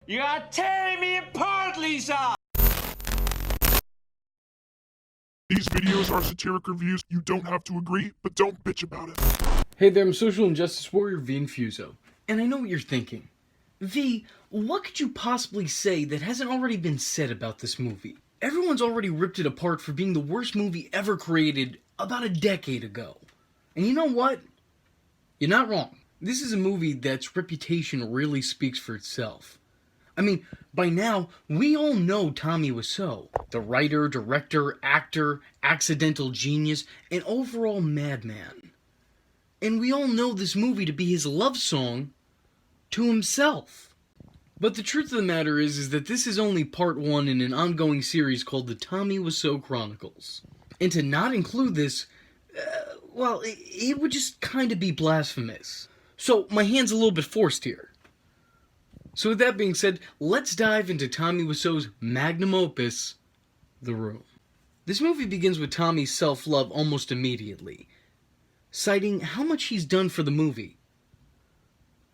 You are tearing me apart, Lisa! These videos are satiric reviews. You don't have to agree, but don't bitch about it. Hey there, I'm social injustice warrior V Infuso, and I know what you're thinking. V, what could you possibly say that hasn't already been said about this movie? Everyone's already ripped it apart for being the worst movie ever created about a decade ago. And you know what? You're not wrong. This is a movie that's reputation really speaks for itself. I mean, by now, we all know Tommy Wiseau, the writer, director, actor, accidental genius, and overall madman. And we all know this movie to be his love song to himself. But the truth of the matter is that this is only part one in an ongoing series called the Tommy Wiseau Chronicles. And to not include this, well, it would just kind of be blasphemous. So my hand's a little bit forced here. So with that being said, let's dive into Tommy Wiseau's magnum opus, The Room. This movie begins with Tommy's self-love almost immediately, citing how much he's done for the movie.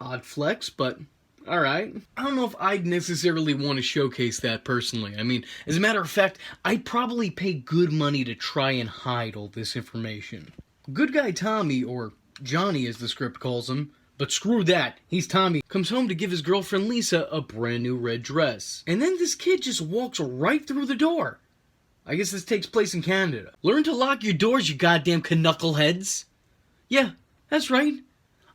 Odd flex, but alright. I don't know if I'd necessarily want to showcase that personally. I mean, as a matter of fact, I'd probably pay good money to try and hide all this information. Good guy Tommy, or Johnny as the script calls him, but screw that, he's Tommy, comes home to give his girlfriend Lisa a brand new red dress. And then this kid just walks right through the door. I guess this takes place in Canada. Learn to lock your doors, you goddamn knuckleheads. Yeah, that's right.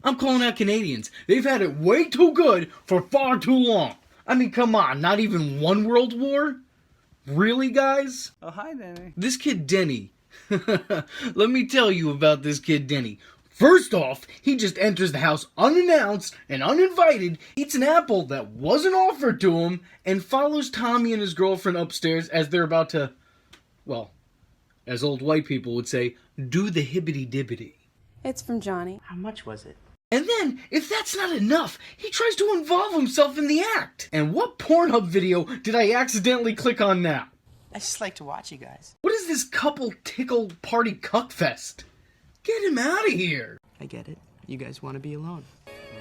I'm calling out Canadians. They've had it way too good for far too long. I mean, come on, not even one world war? Really, guys? Oh, hi, Denny. This kid Denny. Let me tell you about this kid Denny. First off, he just enters the house unannounced and uninvited, eats an apple that wasn't offered to him, and follows Tommy and his girlfriend upstairs as they're about to, well, as old white people would say, do the hibbity-dibbity. It's from Johnny. How much was it? And then, if that's not enough, he tries to involve himself in the act. And what Pornhub video did I accidentally click on now? I just like to watch you guys. What is this couple tickle party cuckfest? Get him out of here! I get it. You guys want to be alone.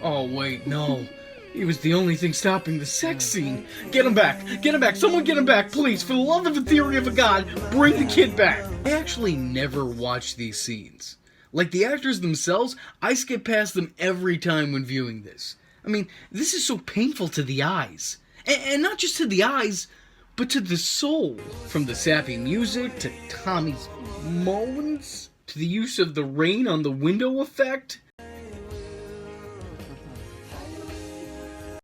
Oh, wait, no. He was the only thing stopping the sex scene. Get him back! Get him back! Someone get him back, please! For the love of the theory of a god, bring the kid back! I actually never watch these scenes. Like the actors themselves, I skip past them every time when viewing this. I mean, this is so painful to the eyes. And not just to the eyes, but to the soul. From the sappy music, to Tommy's moans, to the use of the rain on the window effect,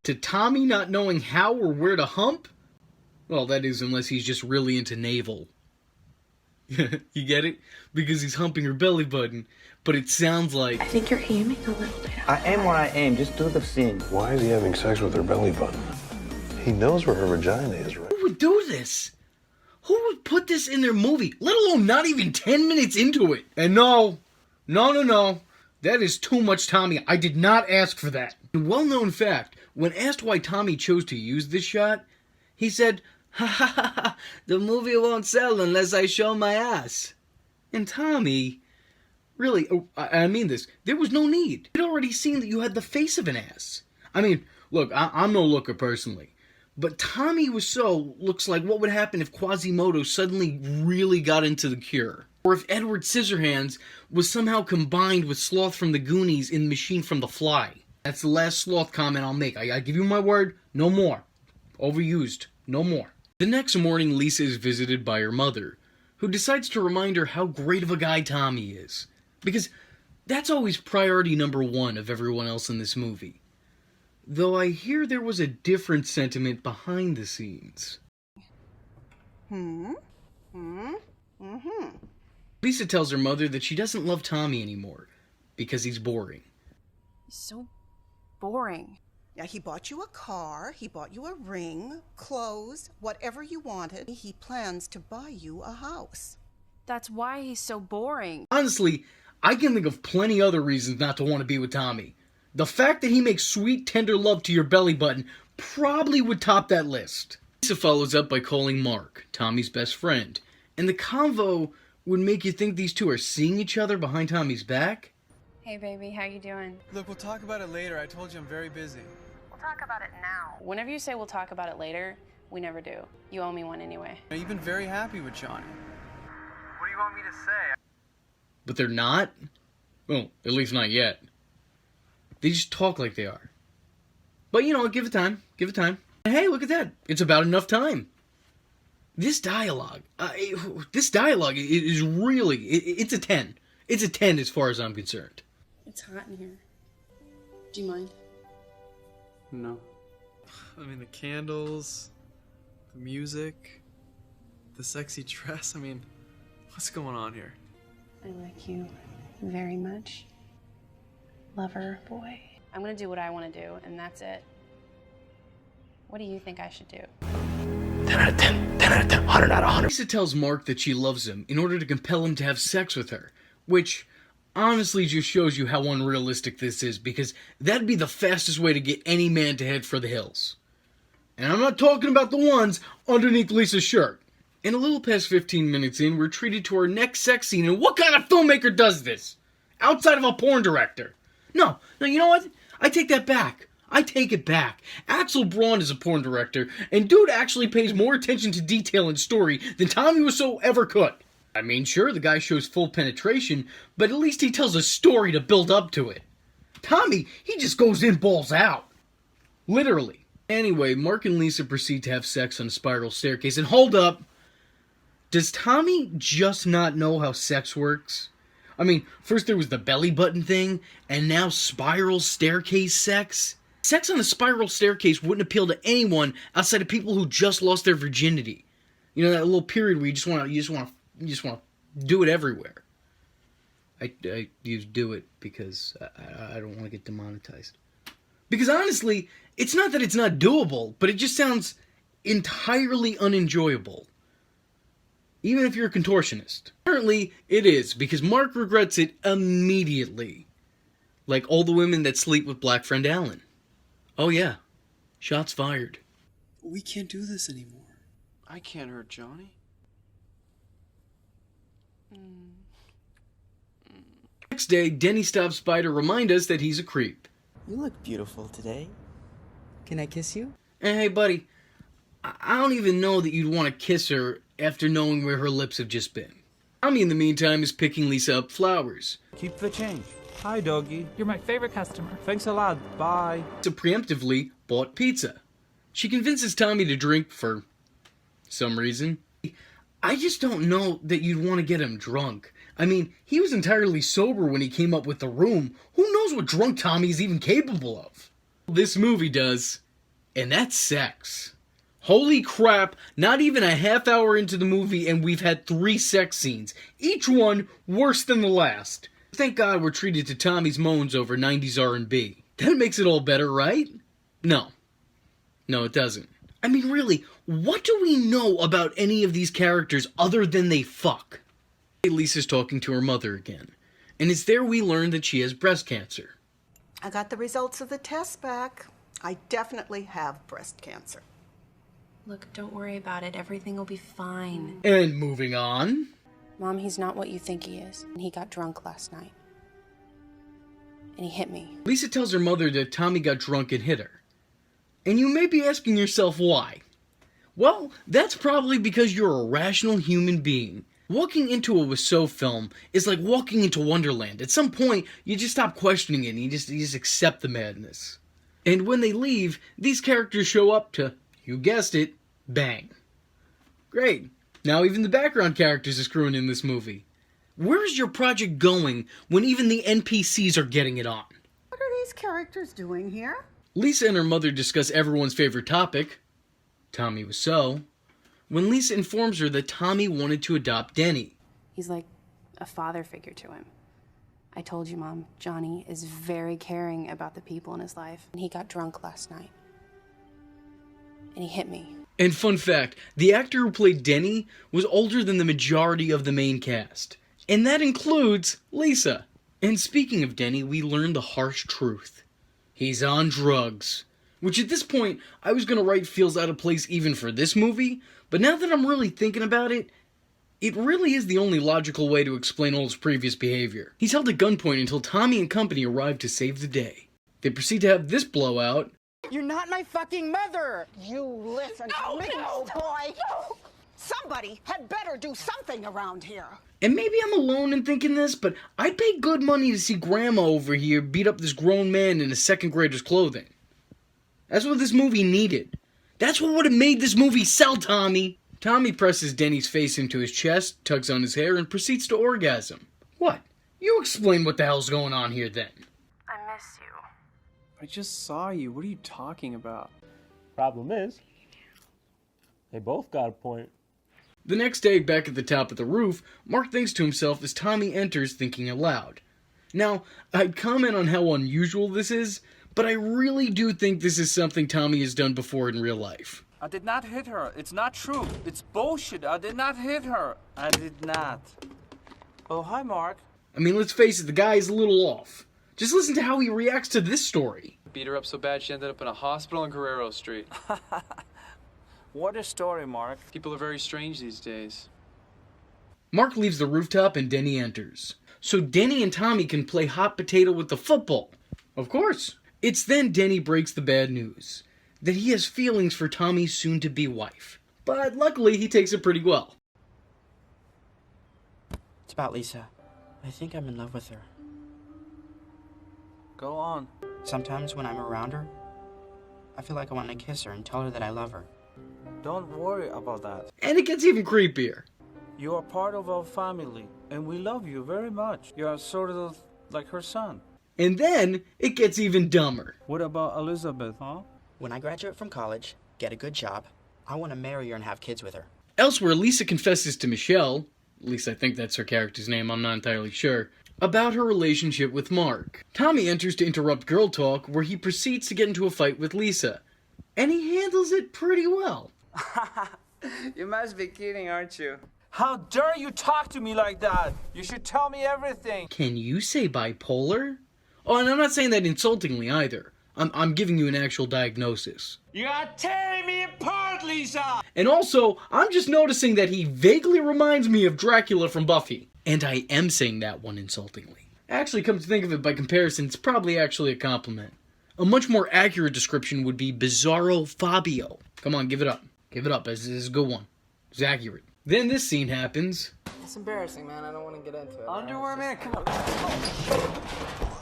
to Tommy not knowing how or where to hump. Well, that is unless he's just really into navel. You get it? Because he's humping her belly button, but it sounds like... I think you're aiming a little bit. I aim where I aim, just do the scene. Why is he having sex with her belly button? He knows where her vagina is, right? Who would do this? Who would put this in their movie, let alone not even 10 minutes into it? And no. That is too much Tommy. I did not ask for that. A well-known fact, when asked why Tommy chose to use this shot, he said, "Ha ha ha ha, the movie won't sell unless I show my ass." And Tommy, really, I mean this, there was no need. You'd already seen that you had the face of an ass. I mean, look, I'm no looker personally, but Tommy Wiseau looks like what would happen if Quasimodo suddenly really got into The Cure. Or if Edward Scissorhands was somehow combined with Sloth from the Goonies in Machine from the Fly. That's the last Sloth comment I'll make. I give you my word, no more. Overused, no more. The next morning, Lisa is visited by her mother, who decides to remind her how great of a guy Tommy is. Because that's always priority number one of everyone else in this movie. Though I hear there was a different sentiment behind the scenes. Lisa tells her mother that she doesn't love Tommy anymore, because he's boring. He's so boring. Now, he bought you a car, he bought you a ring, clothes, whatever you wanted. He plans to buy you a house. That's why he's so boring. Honestly, I can think of plenty other reasons not to want to be with Tommy. The fact that he makes sweet, tender love to your belly button probably would top that list. Lisa follows up by calling Mark, Tommy's best friend, and the convo would make you think these two are seeing each other behind Tommy's back. Hey baby, how you doing? Look, we'll talk about it later. I told you I'm very busy. talk about it now. Whenever you say we'll talk about it later, we never do. You owe me one anyway. You've been very happy with Johnny. What do you want me to say? But they're not? Well, at least not yet. They just talk like they are. But, you know, give it time. Give it time. Hey, look at that. It's about enough time. This dialogue is really, it's a 10. It's a 10 as far as I'm concerned. It's hot in here. Do you mind? No. I mean, the candles, the music, the sexy dress. I mean, what's going on here? I like you very much. Lover boy. I'm gonna do what I want to do, and that's it. What do you think I should do? 10 out of 10, 10 out of 10, 100 out of 100. Lisa tells Mark that she loves him in order to compel him to have sex with her, which honestly just shows you how unrealistic this is, because that'd be the fastest way to get any man to head for the hills. And I'm not talking about the ones underneath Lisa's shirt. And a little past 15 minutes in, we're treated to our next sex scene, and what kind of filmmaker does this? Outside of a porn director. No, you know what? I take that back. I take it back. Axel Braun is a porn director, and dude actually pays more attention to detail and story than Tommy Wiseau ever could. I mean, sure, the guy shows full penetration, but at least he tells a story to build up to it. Tommy, he just goes in balls out. Literally. Anyway, Mark and Lisa proceed to have sex on a spiral staircase, and hold up! Does Tommy just not know how sex works? I mean, first there was the belly button thing, and now spiral staircase sex? Sex on a spiral staircase wouldn't appeal to anyone outside of people who just lost their virginity. You know, that little period where you just want to do it everywhere. I use do it because I don't want to get demonetized. Because honestly, it's not that it's not doable, but it just sounds entirely unenjoyable. Even if you're a contortionist. Apparently, it is, because Mark regrets it immediately. Like all the women that sleep with Black Friend Alan. Oh yeah, shots fired. We can't do this anymore. I can't hurt Johnny. Next day, Denny stops by to remind us that he's a creep. You look beautiful today. Can I kiss you? Hey buddy, I don't even know that you'd want to kiss her after knowing where her lips have just been. Tommy, in the meantime, is picking Lisa up flowers. Keep the change. Hi, doggy. You're my favorite customer. Thanks a lot. Bye. Lisa preemptively bought pizza. She convinces Tommy to drink for some reason. I just don't know that you'd want to get him drunk. I mean, he was entirely sober when he came up with the room. Who knows what drunk Tommy is even capable of? This movie does, and that's sex. Holy crap, not even a half hour into the movie and we've had 3 sex scenes, each one worse than the last. Thank God we're treated to Tommy's moans over 90s R&B. That makes it all better, right? No, it doesn't. I mean, really, what do we know about any of these characters other than they fuck? Lisa's talking to her mother again, and it's there we learn that she has breast cancer. I got the results of the test back. I definitely have breast cancer. Look, don't worry about it. Everything will be fine. And moving on. Mom, he's not what you think he is. He got drunk last night. And he hit me. Lisa tells her mother that Tommy got drunk and hit her. And you may be asking yourself why. Well, that's probably because you're a rational human being. Walking into a Wiseau film is like walking into Wonderland. At some point, you just stop questioning it and you just accept the madness. And when they leave, these characters show up to, you guessed it, bang. Great. Now even the background characters are screwing in this movie. Where's your project going when even the NPCs are getting it on? What are these characters doing here? Lisa and her mother discuss everyone's favorite topic, Tommy Wiseau, when Lisa informs her that Tommy wanted to adopt Denny. He's like a father figure to him. I told you, Mom, Johnny is very caring about the people in his life. And he got drunk last night. And he hit me. And fun fact, the actor who played Denny was older than the majority of the main cast. And that includes Lisa. And speaking of Denny, we learn the harsh truth. He's on drugs. Which at this point, I was going to write feels out of place even for this movie, but now that I'm really thinking about it, it really is the only logical way to explain all his previous behavior. He's held at gunpoint until Tommy and company arrive to save the day. They proceed to have this blowout, You're not my fucking mother! You listen to me, boy. No. Somebody had better do something around here. And maybe I'm alone in thinking this, but I'd pay good money to see Grandma over here beat up this grown man in a second grader's clothing. That's what this movie needed. That's what would have made this movie sell, Tommy. Tommy presses Denny's face into his chest, tugs on his hair, and proceeds to orgasm. What? You explain what the hell's going on here then. I miss you. I just saw you. What are you talking about? Problem is, they both got a point. The next day, back at the top of the roof, Mark thinks to himself as Tommy enters, thinking aloud. Now, I'd comment on how unusual this is, but I really do think this is something Tommy has done before in real life. I did not hit her. It's not true. It's bullshit. I did not hit her. I did not. Oh, hi, Mark. I mean, let's face it, the guy is a little off. Just listen to how he reacts to this story. Beat her up so bad she ended up in a hospital on Guerrero Street. What a story, Mark. People are very strange these days. Mark leaves the rooftop and Denny enters. So Denny and Tommy can play hot potato with the football. Of course. It's then Denny breaks the bad news. That he has feelings for Tommy's soon-to-be wife. But luckily, he takes it pretty well. It's about Lisa. I think I'm in love with her. Go on. Sometimes when I'm around her, I feel like I want to kiss her and tell her that I love her. Don't worry about that. And it gets even creepier. You are part of our family, and we love you very much. You are sort of like her son. And then, it gets even dumber. What about Elizabeth, huh? When I graduate from college, get a good job, I want to marry her and have kids with her. Elsewhere, Lisa confesses to Michelle, at least I think that's her character's name, I'm not entirely sure, about her relationship with Mark. Tommy enters to interrupt girl talk, where he proceeds to get into a fight with Lisa. And he handles it pretty well. You must be kidding, aren't you? How dare you talk to me like that? You should tell me everything. Can you say bipolar? Oh, and I'm not saying that insultingly either. I'm giving you an actual diagnosis. You are tearing me apart, Lisa! And also, I'm just noticing that he vaguely reminds me of Dracula from Buffy. And I am saying that one insultingly. Actually, come to think of it, by comparison, it's probably actually a compliment. A much more accurate description would be Bizarro Fabio. Come on, give it up. Give it up. This is a good one. It's accurate. Then this scene happens. It's embarrassing, man. I don't want to get into it. Underwear, man, come on.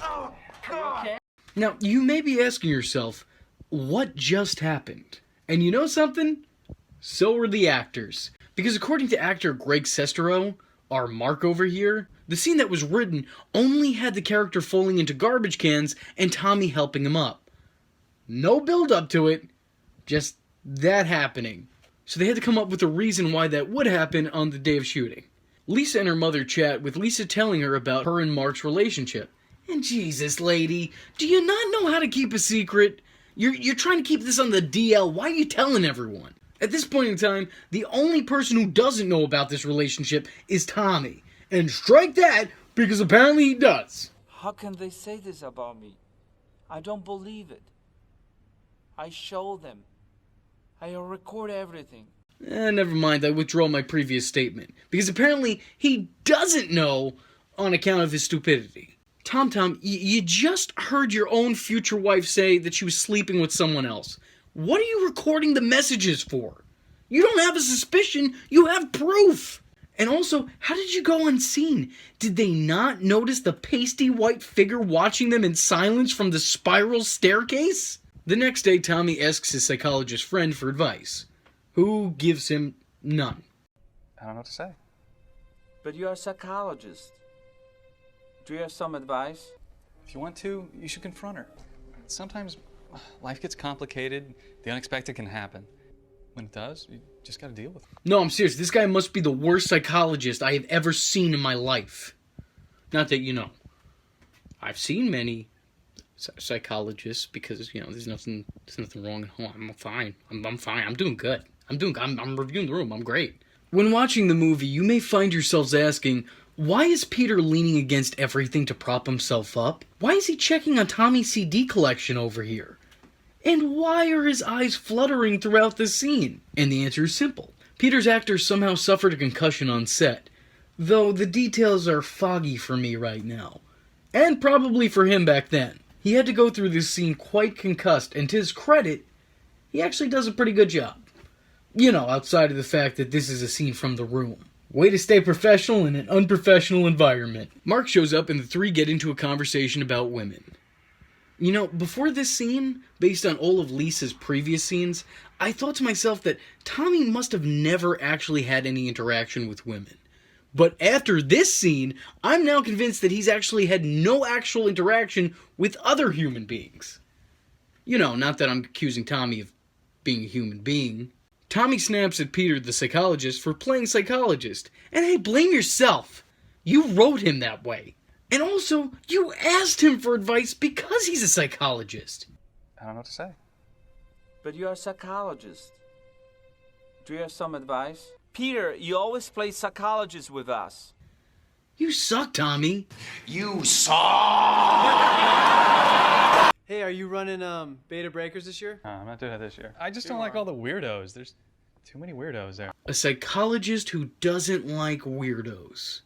Oh, God. Now, you may be asking yourself, what just happened? And you know something? So were the actors. Because according to actor Greg Sestero, our Mark over here, the scene that was written only had the character falling into garbage cans and Tommy helping him up. No build up to it, just that happening. So they had to come up with a reason why that would happen on the day of shooting. Lisa and her mother chat, with Lisa telling her about her and Mark's relationship. And Jesus, lady, do you not know how to keep a secret? You're trying to keep this on the DL. Why are you telling everyone? At this point in time, the only person who doesn't know about this relationship is Tommy. And strike that, because apparently he does. How can they say this about me? I don't believe it. I show them. I record everything. Never mind, I withdraw my previous statement. Because apparently he doesn't know on account of his stupidity. Tom, you just heard your own future wife say that she was sleeping with someone else. What are you recording the messages for? You don't have a suspicion, you have proof! And also, how did you go unseen? Did they not notice the pasty white figure watching them in silence from the spiral staircase? The next day, Tommy asks his psychologist friend for advice, who gives him none. I don't know what to say. But you're a psychologist. Do you have some advice? If you want to, you should confront her. Sometimes life gets complicated, the unexpected can happen. When it does, you just gotta deal with it. No, I'm serious. This guy must be the worst psychologist I have ever seen in my life. Not that, you know, I've seen many psychologists because, you know, there's nothing wrong. Oh, I'm fine. I'm fine. I'm doing good. I'm reviewing the room. I'm great. When watching the movie, you may find yourselves asking, why is Peter leaning against everything to prop himself up? Why is he checking on Tommy's CD collection over here? And why are his eyes fluttering throughout the scene? And the answer is simple. Peter's actor somehow suffered a concussion on set, though the details are foggy for me right now. And probably for him back then. He had to go through this scene quite concussed, and to his credit, he actually does a pretty good job. You know, outside of the fact that this is a scene from The Room. Way to stay professional in an unprofessional environment. Mark shows up and the three get into a conversation about women. You know, before this scene, based on all of Lisa's previous scenes, I thought to myself that Tommy must have never actually had any interaction with women. But after this scene, I'm now convinced that he's actually had no actual interaction with other human beings. You know, not that I'm accusing Tommy of being a human being. Tommy snaps at Peter, the psychologist, for playing psychologist. And hey, blame yourself. You wrote him that way. And also, you asked him for advice because he's a psychologist. I don't know what to say. But you're a psychologist. Do you have some advice? Peter, you always play psychologist with us. You suck, Tommy. You suck! Hey, are you running Beta Breakers this year? I'm not doing it this year. I just don't like all the weirdos. There's too many weirdos there. A psychologist who doesn't like weirdos.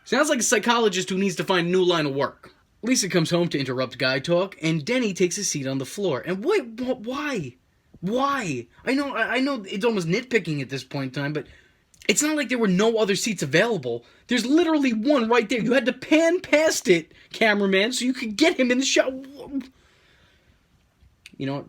Sounds like a psychologist who needs to find a new line of work. Lisa comes home to interrupt guy talk, and Denny takes a seat on the floor. And wait, why? Why? I know it's almost nitpicking at this point in time, but it's not like there were no other seats available. There's literally one right there. You had to pan past it, cameraman, so you could get him in the shot. You know what?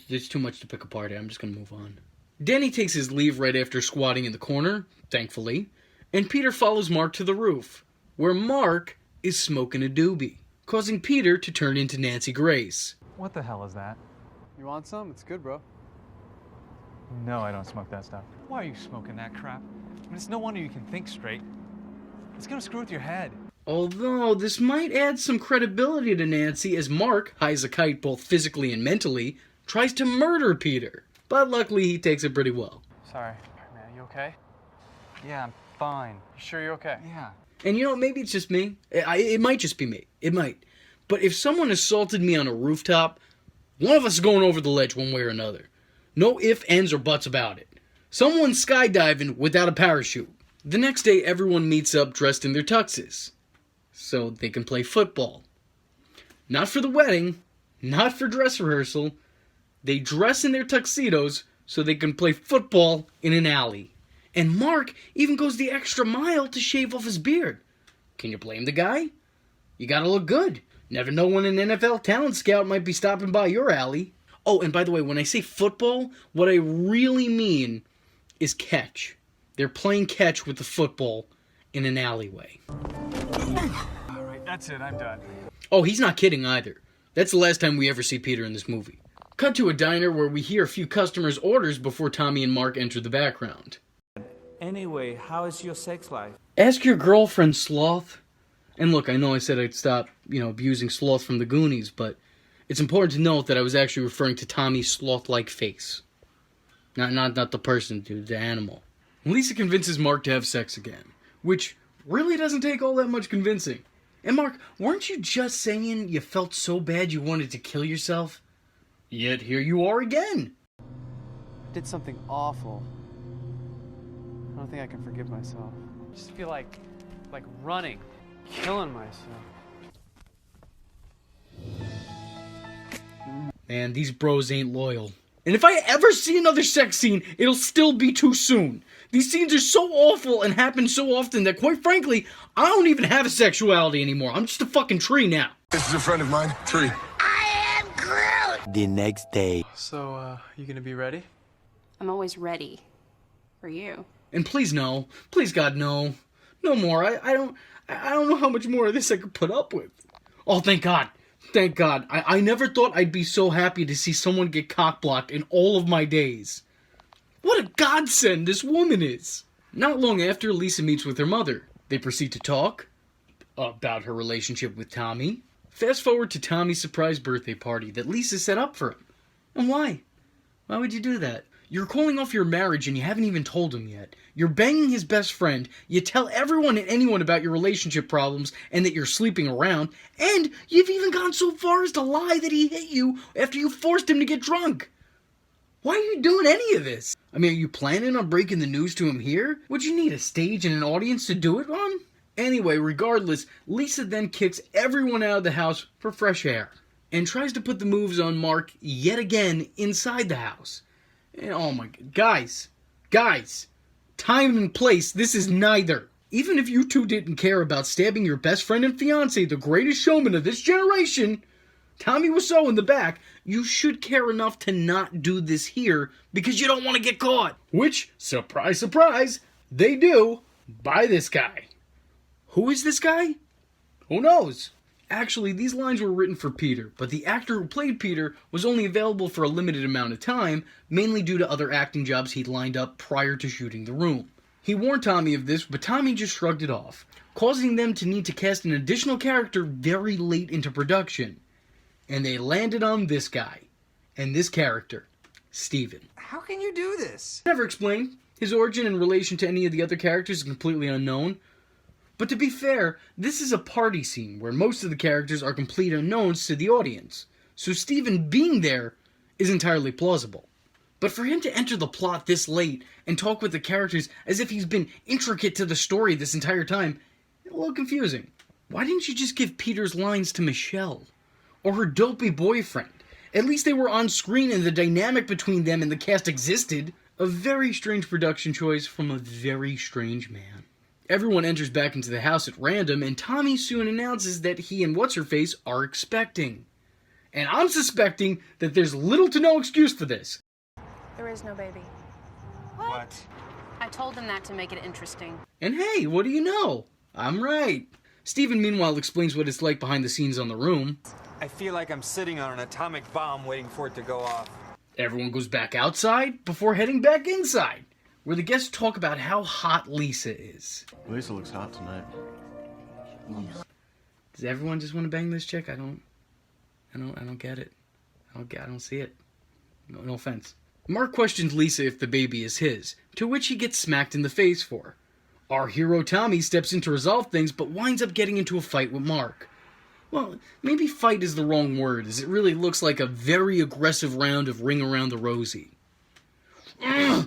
There's too much to pick apart here. I'm just gonna move on. Denny takes his leave right after squatting in the corner, thankfully, and Peter follows Mark to the roof, where Mark is smoking a doobie, causing Peter to turn into Nancy Grace. What the hell is that? You want some? It's good, bro. No, I don't smoke that stuff. Why are you smoking that crap? I mean, it's no wonder you can think straight. It's gonna screw with your head. Although, this might add some credibility to Nancy as Mark, high as a kite both physically and mentally, tries to murder Peter. But luckily, he takes it pretty well. Sorry, man, you okay? Yeah, I'm fine. You sure you're okay? Yeah. And you know, maybe it's just me. It might just be me. It might. But if someone assaulted me on a rooftop, one of us is going over the ledge one way or another. No ifs, ands, or buts about it. Someone's skydiving without a parachute. The next day, everyone meets up dressed in their tuxes, so they can play football. Not for the wedding, not for dress rehearsal. They dress in their tuxedos so they can play football in an alley. And Mark even goes the extra mile to shave off his beard. Can you blame the guy? You gotta look good. Never know when an NFL talent scout might be stopping by your alley. Oh, and by the way, when I say football, what I really mean is catch. They're playing catch with the football in an alleyway. All right, that's it. I'm done. Oh, he's not kidding either. That's the last time we ever see Peter in this movie. Cut to a diner where we hear a few customers' orders before Tommy and Mark enter the background. Anyway, how is your sex life? Ask your girlfriend, Sloth. And look, I know I said I'd stop, abusing Sloth from the Goonies, but it's important to note that I was actually referring to Tommy's sloth-like face. Not the person, dude, the animal. Lisa convinces Mark to have sex again, which really doesn't take all that much convincing. And Mark, weren't you just saying you felt so bad you wanted to kill yourself? Yet here you are again. I did something awful. I don't think I can forgive myself. I just feel like running, killing myself. Man, these bros ain't loyal. And if I ever see another sex scene, it'll still be too soon. These scenes are so awful and happen so often that, quite frankly, I don't even have a sexuality anymore. I'm just a fucking tree now. This is a friend of mine, Tree. The next day. So, you gonna be ready? I'm always ready. For you. And please no. Please God, no. No more. I don't know how much more of this I could put up with. Oh, thank God. Thank God. I never thought I'd be so happy to see someone get cock-blocked in all of my days. What a godsend this woman is. Not long after, Lisa meets with her mother. They proceed to talk about her relationship with Tommy. Fast forward to Tommy's surprise birthday party that Lisa set up for him. And why? Why would you do that? You're calling off your marriage and you haven't even told him yet. You're banging his best friend, you tell everyone and anyone about your relationship problems and that you're sleeping around, and you've even gone so far as to lie that he hit you after you forced him to get drunk. Why are you doing any of this? I mean, are you planning on breaking the news to him here? Would you need a stage and an audience to do it on? Anyway, regardless, Lisa then kicks everyone out of the house for fresh air. and tries to put the moves on Mark yet again inside the house. And oh my god, guys, time and place, this is neither. Even if you two didn't care about stabbing your best friend and fiancé, the greatest showman of this generation, Tommy Wiseau in the back, you should care enough to not do this here because you don't want to get caught. Which, surprise, surprise, they do by this guy. Who is this guy? Who knows? Actually, these lines were written for Peter, but the actor who played Peter was only available for a limited amount of time, mainly due to other acting jobs he'd lined up prior to shooting The Room. He warned Tommy of this, but Tommy just shrugged it off, causing them to need to cast an additional character very late into production. And they landed on this guy, and this character, Steven. How can you do this? Never explained. His origin in relation to any of the other characters is completely unknown. But to be fair, this is a party scene where most of the characters are complete unknowns to the audience, so Steven being there is entirely plausible. But for him to enter the plot this late and talk with the characters as if he's been intricate to the story this entire time, it's a little confusing. Why didn't you just give Peter's lines to Michelle? Or her dopey boyfriend? At least they were on screen and the dynamic between them and the cast existed. A very strange production choice from a very strange man. Everyone enters back into the house at random, and Tommy soon announces that he and What's-Her-Face are expecting. And I'm suspecting that there's little to no excuse for this. There is no baby. What? I told them that to make it interesting. And hey, what do you know? I'm right. Steven meanwhile explains what it's like behind the scenes on The Room. I feel like I'm sitting on an atomic bomb waiting for it to go off. Everyone goes back outside before heading back inside, where the guests talk about how hot Lisa is. Lisa looks hot tonight. Does everyone just want to bang this chick? I don't get it. I don't see it. No offense. Mark questions Lisa if the baby is his, to which he gets smacked in the face for. Our hero Tommy steps in to resolve things, but winds up getting into a fight with Mark. Well, maybe fight is the wrong word, as it really looks like a very aggressive round of Ring Around the Rosie.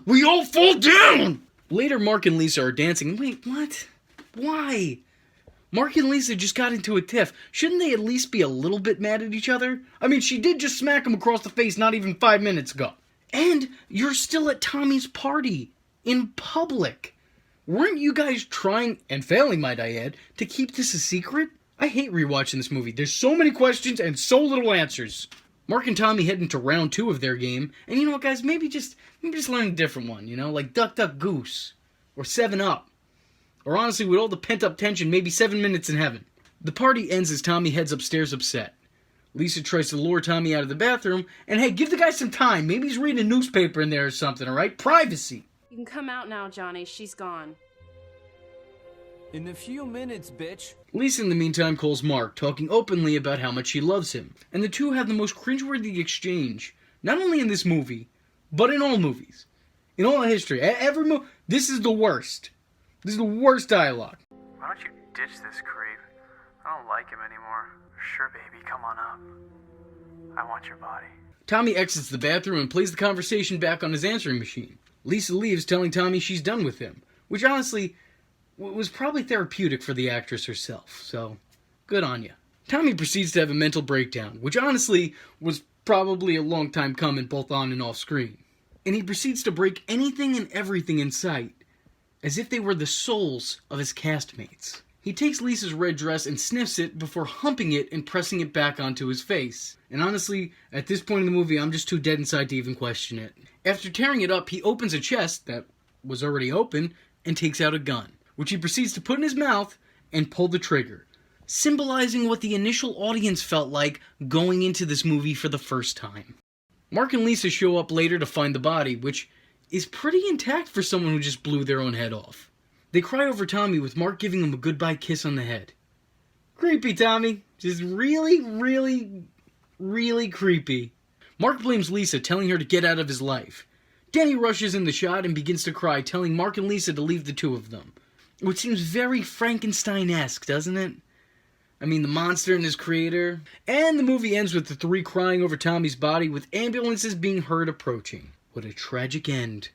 We all fall down! Later, Mark and Lisa are dancing. Wait, what? Why? Mark and Lisa just got into a tiff. Shouldn't they at least be a little bit mad at each other? I mean, she did just smack him across the face not even 5 minutes ago. And you're still at Tommy's party. In public. Weren't you guys trying, and failing might I add, to keep this a secret? I hate rewatching this movie. There's so many questions and so little answers. Mark and Tommy head into round 2 of their game, and you know what, guys? Maybe just learn a different one, you know? Like Duck Duck Goose, or 7-Up. Or honestly, with all the pent-up tension, maybe 7 Minutes in Heaven. The party ends as Tommy heads upstairs upset. Lisa tries to lure Tommy out of the bathroom, and hey, give the guy some time. Maybe he's reading a newspaper in there or something, alright? Privacy. You can come out now, Johnny. She's gone. In a few minutes, bitch. Lisa, in the meantime, calls Mark, talking openly about how much she loves him, and the two have the most cringeworthy exchange, not only in this movie, but in all movies. In all history. Every movie. This is the worst. This is the worst dialogue. Why don't you ditch this creep? I don't like him anymore. Sure, baby, come on up. I want your body. Tommy exits the bathroom and plays the conversation back on his answering machine. Lisa leaves, telling Tommy she's done with him, which honestly was probably therapeutic for the actress herself, so good on ya. Tommy proceeds to have a mental breakdown, which honestly was probably a long time coming both on and off screen. And he proceeds to break anything and everything in sight, as if they were the souls of his castmates. He takes Lisa's red dress and sniffs it before humping it and pressing it back onto his face. And honestly, at this point in the movie, I'm just too dead inside to even question it. After tearing it up, he opens a chest that was already open and takes out a gun, which he proceeds to put in his mouth and pull the trigger, symbolizing what the initial audience felt like going into this movie for the first time. Mark and Lisa show up later to find the body, which is pretty intact for someone who just blew their own head off. They cry over Tommy, with Mark giving him a goodbye kiss on the head. Creepy, Tommy. Just really, really, really creepy. Mark blames Lisa, telling her to get out of his life. Danny rushes in the shot and begins to cry, telling Mark and Lisa to leave the two of them. Which seems very Frankenstein-esque, doesn't it? I mean, the monster and his creator. And the movie ends with the three crying over Tommy's body, with ambulances being heard approaching. What a tragic end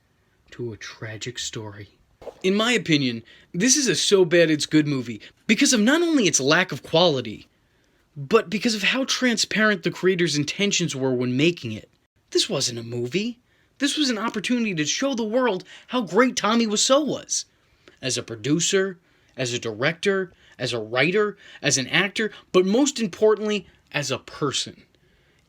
to a tragic story. In my opinion, this is a so bad it's good movie because of not only its lack of quality, but because of how transparent the creator's intentions were when making it. This wasn't a movie. This was an opportunity to show the world how great Tommy Wiseau was. As a producer, as a director, as a writer, as an actor, but most importantly, as a person.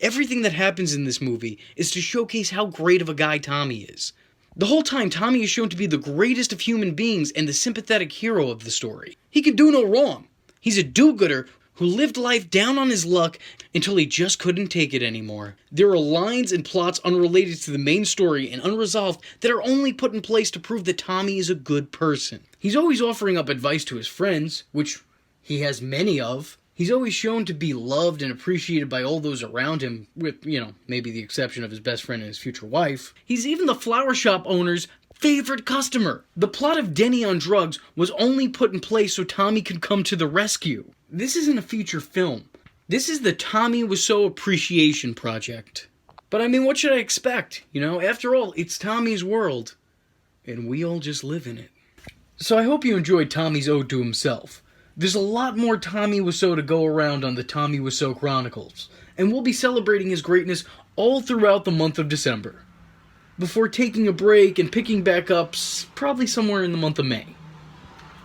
Everything that happens in this movie is to showcase how great of a guy Tommy is. The whole time, Tommy is shown to be the greatest of human beings and the sympathetic hero of the story. He could do no wrong. He's a do-gooder who lived life down on his luck until he just couldn't take it anymore. There are lines and plots unrelated to the main story and unresolved that are only put in place to prove that Tommy is a good person. He's always offering up advice to his friends, which he has many of. He's always shown to be loved and appreciated by all those around him, with, maybe the exception of his best friend and his future wife. He's even the flower shop owner's favorite customer. The plot of Denny on drugs was only put in place so Tommy could come to the rescue. This isn't a feature film. This is the Tommy Wiseau Appreciation Project. But I mean, what should I expect? After all, it's Tommy's world, and we all just live in it. So I hope you enjoyed Tommy's ode to himself. There's a lot more Tommy Wiseau to go around on the Tommy Wiseau Chronicles, and we'll be celebrating his greatness all throughout the month of December, before taking a break and picking back up probably somewhere in the month of May.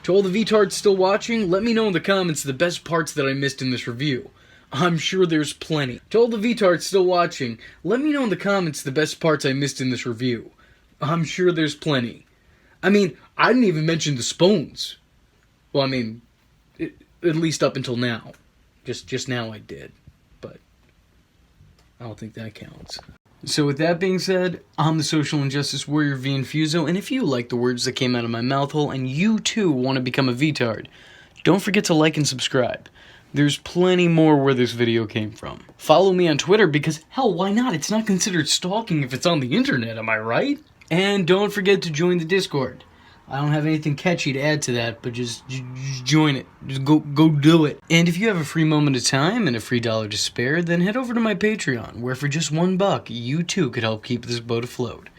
To all the VTards still watching, let me know in the comments the best parts that I missed in this review. I'm sure there's plenty. To all the VTards still watching, let me know in the comments the best parts I missed in this review. I'm sure there's plenty. I mean, I didn't even mention the spoons. Well, I mean, at least up until now. Just now I did. But I don't think that counts. So with that being said, I'm the social injustice warrior V Infuso, and if you like the words that came out of my mouth hole and you too want to become a VTard, don't forget to like and subscribe. There's plenty more where this video came from. Follow me on Twitter because, hell, why not? It's not considered stalking if it's on the internet, am I right? And don't forget to join the Discord. I don't have anything catchy to add to that, but just join it. Just go do it. And if you have a free moment of time and a free dollar to spare, then head over to my Patreon, where for just $1, you too could help keep this boat afloat.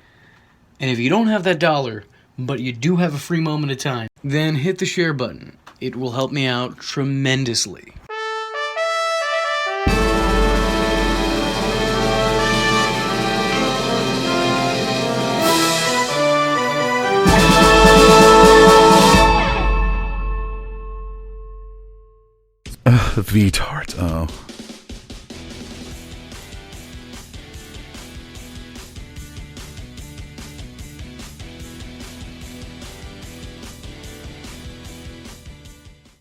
And if you don't have that dollar, but you do have a free moment of time, then hit the share button. It will help me out tremendously. VTart, oh.